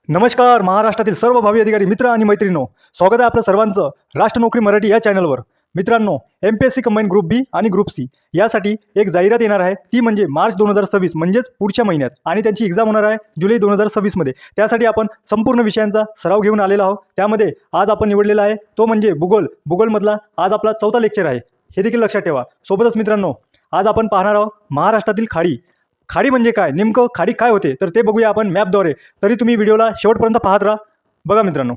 नमस्कार महाराष्ट्रातील सर्व भावी अधिकारी मित्र आणि मैत्रिणींनो, स्वागत आहे आपलं सर्वांचं राष्ट्र नोकरी मराठी या चॅनलवर. मित्रांनो, MPSC कंबाईन ग्रुप बी आणि ग्रुप सी यासाठी एक जाहिरात येणार आहे. ती म्हणजे मार्च 2026 म्हणजेच पुढच्या महिन्यात, आणि त्यांची एक्झाम होणार आहे जुलै 2026 मध्ये. त्यासाठी आपण संपूर्ण विषयांचा सराव घेऊन आलेलो आहोत. त्यामध्ये आज आपण निवडलेला आहे तो म्हणजे भूगोलमधला आज आपला 4था लेक्चर आहे, हे देखील लक्षात ठेवा. सोबतच मित्रांनो, आज आपण पाहणार आहोत महाराष्ट्रातील खाडी. खाडी म्हणजे काय, नेमकं खाडी काय होते तर ते बघूया आपण मॅपद्वारे. तरी तुम्ही व्हिडिओला शेवटपर्यंत पाहत राहा. बघा मित्रांनो,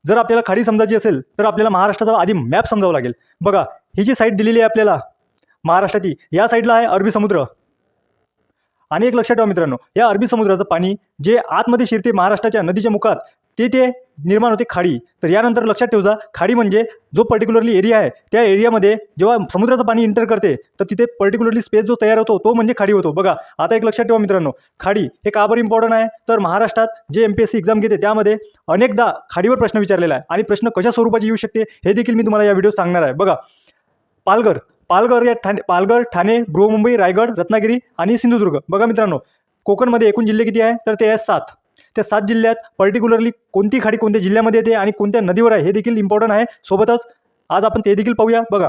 जर आपल्याला खाडी समजायची असेल तर आपल्याला महाराष्ट्राचा आधी मॅप समजावा लागेल. बघा, ही जी साईड दिलेली आहे आपल्याला महाराष्ट्राची, या साईडला आहे अरबी समुद्र. आणि एक लक्षात ठेवा मित्रांनो, या अरबी समुद्राचं पाणी जे आतमध्ये शिरते महाराष्ट्राच्या नदीच्या मुखात, ते निर्माण होते खाडी. तर यानंतर लक्षात ठेवजा, खाडी म्हणजे जो पर्टिक्युलरली एरिया आहे, त्या एरियामध्ये जेव्हा समुद्राचं पाणी एंटर करते तर तिथे पर्टिक्युलरली स्पेस जो तयार होतो तो म्हणजे खाडी होतो. बघा, आता एक लक्षात ठेवा मित्रांनो, खाडी हे का बरं इम्पॉर्टंट आहे तर महाराष्ट्रात जे MPSC एक्झाम घेते त्यामध्ये अनेकदा खाडीवर प्रश्न विचारलेला आहे, आणि प्रश्न कशा स्वरूपाची येऊ शकते हे देखील मी तुम्हाला या व्हिडिओ सांगणार आहे. बघा, पालघर, ठाणे, बृहमुंबई, रायगड, रत्नागिरी आणि सिंधुदुर्ग. बघा मित्रांनो, कोकणमध्ये एकूण जिल्हे किती आहे तर ते आहे 7. त्या 7 जिल्ह्यात पर्टिक्युलरली कोणती खाडी कोणत्या जिल्ह्यामध्ये येते आणि कोणत्या नदीवर आहे हे देखील इम्पॉर्टंट आहे. सोबतच आज आपण ते देखील पाहूया. बघा,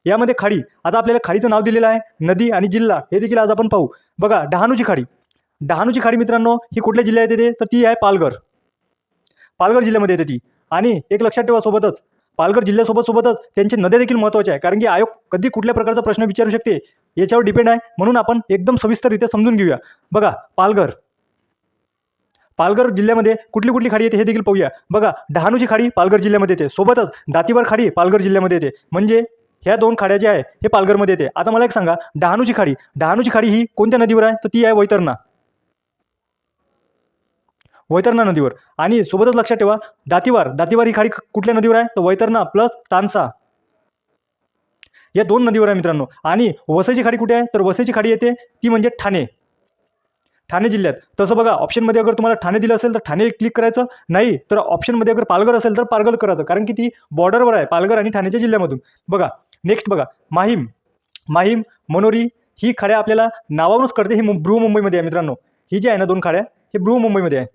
यामध्ये खाडी, आता आपल्याला खाडीचं नाव दिलेलं आहे, नदी आणि जिल्हा हे देखील आज आपण पाहू. बघा, डहाणूची खाडी मित्रांनो ही कुठल्या जिल्ह्यात येते तर ती आहे पालघर जिल्ह्यामध्ये येते ती. आणि एक लक्षात ठेवा, सोबतच पालघर जिल्ह्यासोबतच त्यांची नद्या देखील महत्त्वाच्या आहे, कारण की आयोग कधी कुठल्या प्रकारचा प्रश्न विचारू शकते याच्यावर डिपेंड आहे. म्हणून आपण एकदम सविस्तररित्या समजून घेऊया. बघा, पालघर जिल्ह्यामध्ये कुठली खाडी येते हे देखील पाहूया. बघा, डहाणूची खाडी पालघर जिल्ह्यामध्ये येते, सोबतच दातीवर खाडी पालघर जिल्ह्यामध्ये येते. म्हणजे ह्या 2 खाड्या ज्या आहे हे पालघरमध्ये येते. आता मला एक सांगा, डहाणूची खाडी ही कोणत्या नदीवर आहे तर ती आहे वैतरणा नदीवर. आणि सोबतच लक्षात ठेवा, दातीवार ही खाडी कुठल्या नदीवर आहे तर वैतरणा प्लस तानसा या 2 नदीवर आहे मित्रांनो. आणि वसईची खाडी कुठे आहे तर वसईची खाडी येते ती म्हणजे ठाणे जिल्ह्यात. तसं बघा, ऑप्शनमध्ये अगर तुम्हाला ठाणे दिलं असेल तर ठाणे क्लिक करायचं, नाही तर ऑप्शनमध्ये अगर पालघर असेल तर पालघर करायचं, कारण की ती बॉर्डरवर आहे पालघर आणि ठाण्याच्या जिल्ह्यामधून. बघा, नेक्स्ट बघा, माहीम, मनोरी ही खाड्या आपल्याला नावावरूनच कळते, ही बृहमुंबईमध्ये आहे मित्रांनो. ही जी आहे ना 2 खाड्या हे बृहमुंबईमध्ये आहे.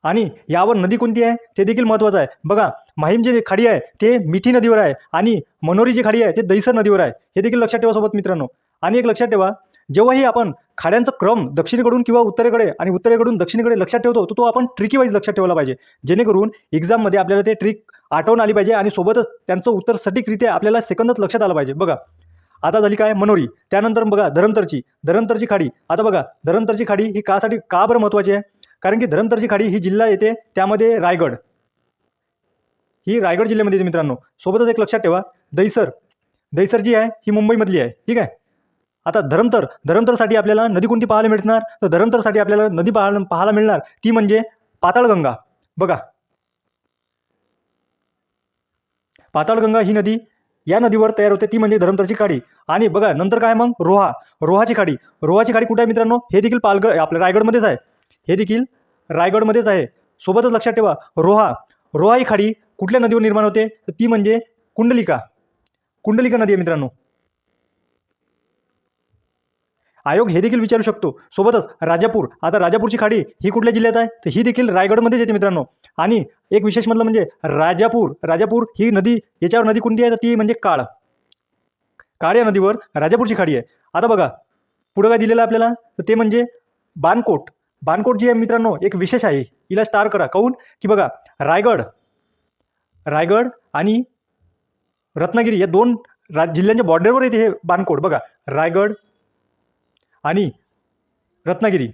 आणि यावर नदी कोणती आहे ते देखील महत्त्वाचं आहे. बघा, माहीम जी खाडी आहे ते मिठी नदीवर आहे, आणि मनोरी जी खाडी आहे ते दहिसर नदीवर आहे. हे देखील लक्षात ठेवा सोबत मित्रांनो. आणि एक लक्षात ठेवा, जेव्हाही आपण खाड्यांचा क्रम दक्षिणेकडून किंवा उत्तरेकडे आणि उत्तरेकडून दक्षिणेकडे लक्षात ठेवतो तो आपण ट्रिकी वाईज लक्षात ठेवला पाहिजे, जेणेकरून एक्झाममध्ये आपल्याला ते ट्रिक आठवून आली पाहिजे आणि सोबतच त्यांचं उत्तर सटीकरित्या आपल्याला सेकंदात लक्षात आलं पाहिजे. बघा, आता झाली काय मनोरी. त्यानंतर बघा धरमतरची खाडी. आता बघा, धरमतरची खाडी ही का बरं महत्त्वाची आहे, कारण की धरमतरची खाडी ही जिल्हा येते त्यामध्ये ही रायगड जिल्ह्यामध्ये येते मित्रांनो. सोबतच एक लक्षात ठेवा, दहिसर जी आहे ही मुंबईमधली आहे. ठीक आहे. आता धरमतरसाठी आपल्याला नदी कोणती पाहायला मिळणार तर धरमतरसाठी आपल्याला नदी पाहायला मिळणार ती म्हणजे पाताळगंगा. बघा, पाताळगंगा ही नदी या नदीवर तयार होते, ती म्हणजे धरमतरची खाडी. आणि बघा, नंतर काय मग रोहाची खाडी कुठे आहे मित्रांनो, हे देखील आपल्या रायगडमध्येच आहे. सोबतच लक्षात ठेवा, रोहा ही खाडी कुठल्या नदीवर निर्माण होते तर ती म्हणजे कुंडलिका नदी आहे मित्रांनो. आयोग हे देखील विचारू शकतो. सोबतच राजापूरची खाडी ही कुठल्या जिल्ह्यात आहे तर ही देखील रायगडमध्येच येते मित्रांनो. आणि एक विशेष म्हटलं म्हणजे राजापूर ही नदी, याच्यावर नदी कोणती आहे तर ती म्हणजे काळ या नदीवर राजापूरची खाडी आहे. आता बघा, पुढं काय दिलेलं आहे आपल्याला तर ते म्हणजे बाणकोट जी आहे मित्रांनो एक विशेष आहे, हिला स्टार करा. काहून की बघा, रायगड आणि रत्नागिरी या 2 जिल्ह्यांच्या बॉर्डरवर येते हे बाणकोट. बघा, रायगड आणि रत्नागिरी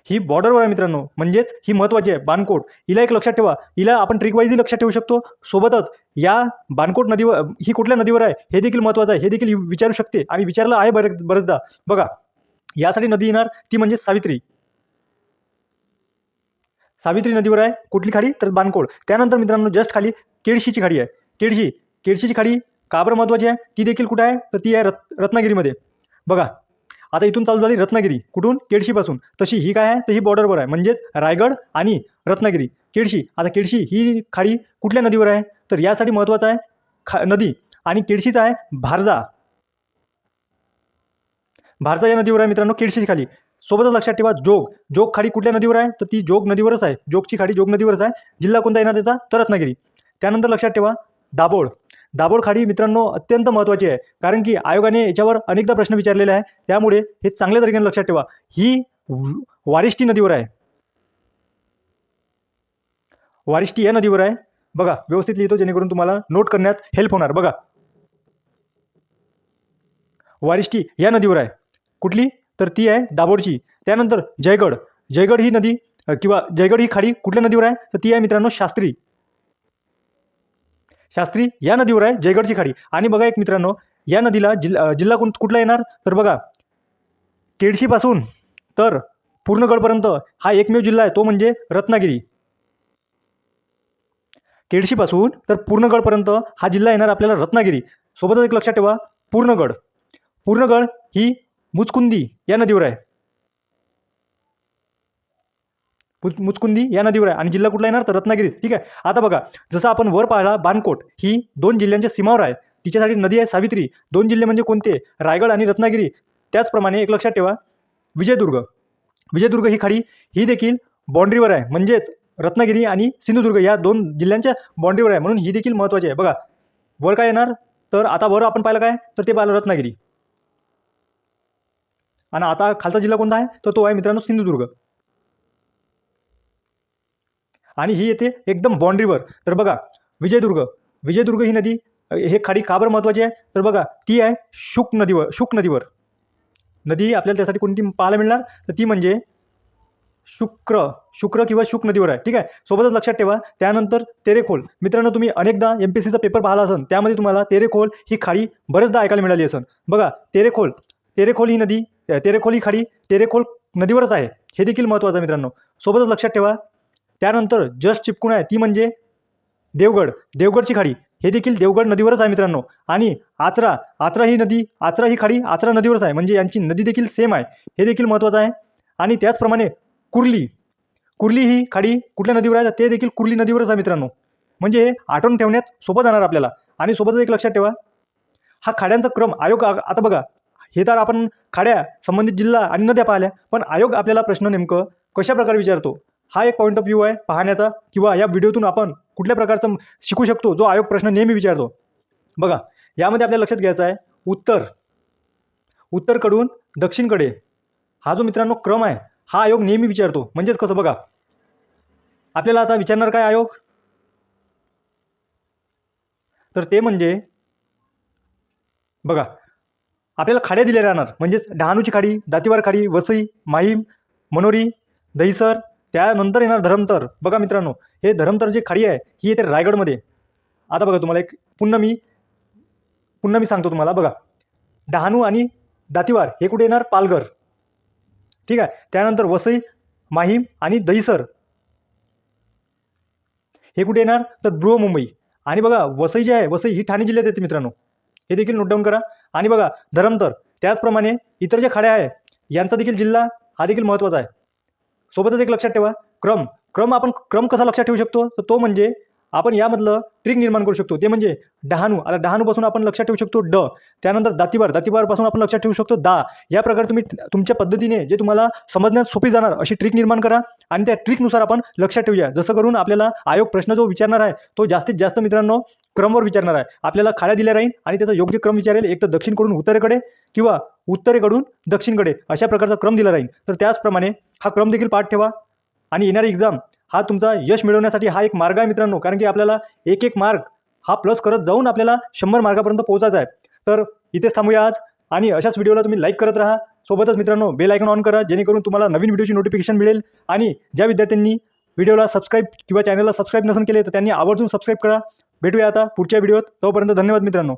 ही बॉर्डरवर आहे मित्रांनो, म्हणजेच ही महत्त्वाची आहे बाणकोट. हिला एक लक्षात ठेवा, हिला आपण ट्रिक वाईज लक्षात ठेवू शकतो. सोबतच या बाणकोट नदीवर ही कुठल्या नदीवर आहे हे देखील महत्त्वाचं आहे, हे देखील विचारू शकते आणि विचारलं आहे बरेचदा. बघा, यासाठी नदी येणार ती म्हणजे सावित्री नदीवर आहे कुठली खाडी तर बाणकोट. त्यानंतर मित्रांनो जस्ट खाली केळशीची खाडी आहे. केळशीची खाडी का बरं महत्त्वाची आहे, ती देखील कुठं आहे तर ती आहे रत्नागिरीमध्ये. बघा, आता इथून चालू झाली रत्नागिरी, कुठून केळशीपासून. तशी ही काय आहे तर ही बॉर्डरवर आहे, म्हणजेच रायगड आणि रत्नागिरी. आता केळशी ही खाडी कुठल्या नदीवर आहे तर यासाठी महत्त्वाचं आहे नदी, आणि केळशीचा आहे भारचा या नदीवर आहे मित्रांनो केडशीची खाडी. सोबतच लक्षात ठेवा जोग खाडी कुठल्या नदीवर आहे तर ती जोग नदीवरच आहे. जोगची खाडी जोग नदीवरच आहे. जिल्हा कोणता येणार त्याचा तर रत्नागिरी. त्यानंतर लक्षात ठेवा दाभोळ खाडी मित्रांनो अत्यंत महत्त्वाची आहे, कारण की आयोगाने याच्यावर अनेकदा प्रश्न विचारलेले आहे. त्यामुळे हे चांगल्या तरीकेने लक्षात ठेवा. ही वारिष्ठी नदीवर आहे. वारिष्ठी या नदीवर आहे. बघा व्यवस्थित लिहितो जेणेकरून तुम्हाला नोट करण्यात हेल्प होणार. बघा वारिष्ठी या नदीवर आहे. कुठली तर ती आहे दाभोळची. त्यानंतर जयगड ही नदी किंवा जयगड ही खाडी कुठल्या नदीवर आहे तर ती आहे मित्रांनो शास्त्री या नदीवर आहे जयगडची खाडी. आणि बघा एक मित्रांनो या नदीला जिल्हा कुठला येणार तर बघा केडशीपासून तर पूर्णगडपर्यंत हा एकमेव जिल्हा आहे तो म्हणजे रत्नागिरी. केडशीपासून तर पूर्णगडपर्यंत हा जिल्हा येणार आपल्याला रत्नागिरी. सोबतच एक लक्षात ठेवा पूर्णगड ही मुचकुंदी या नदीवर आहे. मुचकुंदी या नदीवर आहे आणि जिल्हा कुठला येणार तर रत्नागिरी. ठीक आहे. आता बघा जसं आपण वर पाहिला बाणकोट ही 2 जिल्ह्यांच्या सीमावर आहे. तिच्यासाठी नदी आहे सावित्री. 2 जिल्हे म्हणजे कोणते रायगड आणि रत्नागिरी. त्याचप्रमाणे एक लक्षात ठेवा विजयदुर्ग ही खाडी ही देखील बाँड्रीवर आहे, म्हणजेच रत्नागिरी आणि सिंधुदुर्ग या 2 जिल्ह्यांच्या बाँड्रीवर आहे, म्हणून ही देखील महत्त्वाची आहे. बघा वर काय येणार तर आता वर आपण पाहिलं काय तर ते पाहिलं रत्नागिरी. आणि आता खालचा जिल्हा कोणता आहे तर तो आहे मित्रांनो सिंधुदुर्ग. आणि ही येते एकदम बाँड्रीवर. तर बघा विजयदुर्ग ही नदी हे खाडी का बरं महत्त्वाची आहे तर बघा ती आहे शुक नदीवर. नदी आपल्याला त्यासाठी कोणती पाहायला मिळणार तर ती म्हणजे शुक्र किंवा शुक नदीवर आहे. ठीक आहे. सोबतच लक्षात ठेवा त्यानंतर तेरेखोल. मित्रांनो तुम्ही अनेकदा MPSCचा पेपर पाहिला असेल, त्यामध्ये तुम्हाला तेरेखोल ही खाडी बरेचदा ऐकायला मिळाली असेल. बघा तेरेखोल ही खाडी तेरेखोल नदीवरच आहे. हे देखील महत्त्वाचं आहे मित्रांनो. सोबतच लक्षात ठेवा त्यानंतर जस्ट चिपकून आहे ती म्हणजे देवगडची खाडी. हे देखील देवगड नदीवरच आहे मित्रांनो. आणि आचरा ही खाडी आचरा नदीवरच आहे, म्हणजे यांची नदी देखील सेम आहे. हे देखील महत्त्वाचं आहे. आणि त्याचप्रमाणे कुर्ली ही खाडी कुठल्या नदीवर आहे ते देखील कुर्ली नदीवरच आहे मित्रांनो. म्हणजे हे आठवून ठेवण्यात सोपं जाणार आपल्याला. आणि सोबतच एक लक्षात ठेवा हा खाड्यांचा क्रम आयोग आता बघा हे तर आपण खाड्या संबंधित जिल्हा आणि नद्या पाहिल्या, पण आयोग आपल्याला प्रश्न नेमकं कशा प्रकारे विचारतो हा एक पॉईंट ऑफ व्ह्यू आहे पाहण्याचा, किंवा या व्हिडिओतून आपण कुठल्या प्रकारचं शिकू शकतो जो आयोग प्रश्न नेहमी विचारतो. बघा यामध्ये आपल्याला लक्षात घ्यायचं आहे उत्तरकडून दक्षिणकडे हा जो मित्रांनो क्रम आहे हा आयोग नेहमी विचारतो. म्हणजेच कसं बघा आपल्याला आता विचारणार काय आयोग तर ते म्हणजे बघा आपल्याला खाड्या दिल्या राहणार, म्हणजेच डहाणूची खाडी, दातीवार खाडी, वसई, माहीम, मनोरी, दहिसर. त्यानंतर येणार धरमतर. बघा मित्रांनो हे धरमतर जी खाडी आहे ही येते रायगडमध्ये. आता बघा तुम्हाला एक पुन्हा मी सांगतो तुम्हाला. बघा डहाणू आणि दातीवार हे कुठे येणार पालघर. ठीक आहे. त्यानंतर वसई, माहीम आणि दहिसर हे कुठे येणार तर बृहमुंबई. आणि बघा वसई जी आहे वसई ही ठाणे जिल्ह्यात येते मित्रांनो. हे देखील नोट डाऊन करा. आणि बघा धरमतर त्याचप्रमाणे इतर ज्या खाड्या आहे यांचा देखील जिल्हा हा देखील महत्त्वाचा आहे. सोबतच एक लक्षात ठेवा आपण क्रम कसा लक्षात ठेवू शकतो तर तो म्हणजे आपण यामधलं ट्रिक निर्माण करू शकतो. ते म्हणजे डहाणू. आता डहाणूपासून आपण लक्षात ठेवू शकतो ड. त्यानंतर दातीवारपासून आपण लक्षात ठेवू शकतो दा. या प्रकारे तुम्ही तुमच्या पद्धतीने जे तुम्हाला समजण्यास सोपी जाणार अशी ट्रिक निर्माण करा आणि त्या ट्रिकनुसार आपण लक्षात ठेवूया. जसं करून आपल्याला आयोग प्रश्न जो विचारणार आहे तो जास्तीत जास्त मित्रांनो क्रमवर विचारणार आहे. आपल्याला खाड्या दिल्या राहील आणि त्याचा योग्य क्रम विचारेल. एक तर दक्षिणकडून उत्तरेकडे किंवा उत्तरेकडून दक्षिणकडे अशा प्रकारचा क्रम दिला राहील. तर त्याचप्रमाणे हा क्रम देखील पाठ ठेवा. आणि येणारी एक्झाम हा तुमचा यश मिळवण्यासाठी हा एक मार्ग आहे मित्रांनो, कारण की आपल्याला एक मार्क हा प्लस करत जाऊन आपल्याला 100 मार्कापर्यंत पोहोचायचा आहे. तर इथेच थांबूया आज. आणि अशाच व्हिडिओला तुम्ही लाईक करत राहा. सोबतच मित्रांनो बेल आयकॉन ऑन करा जेणेकरून तुम्हाला नवीन व्हिडिओची नोटिफिकेशन मिळेल. आणि ज्या विद्यार्थ्यांनी व्हिडिओला सबस्क्राईब किंवा चॅनलला सबस्क्राईब नसेल केले तर त्यांनी आवर्जून सबस्क्राईब करा. भेटूया आता पुढच्या व्हिडिओत. तोपर्यंत धन्यवाद मित्रांनो.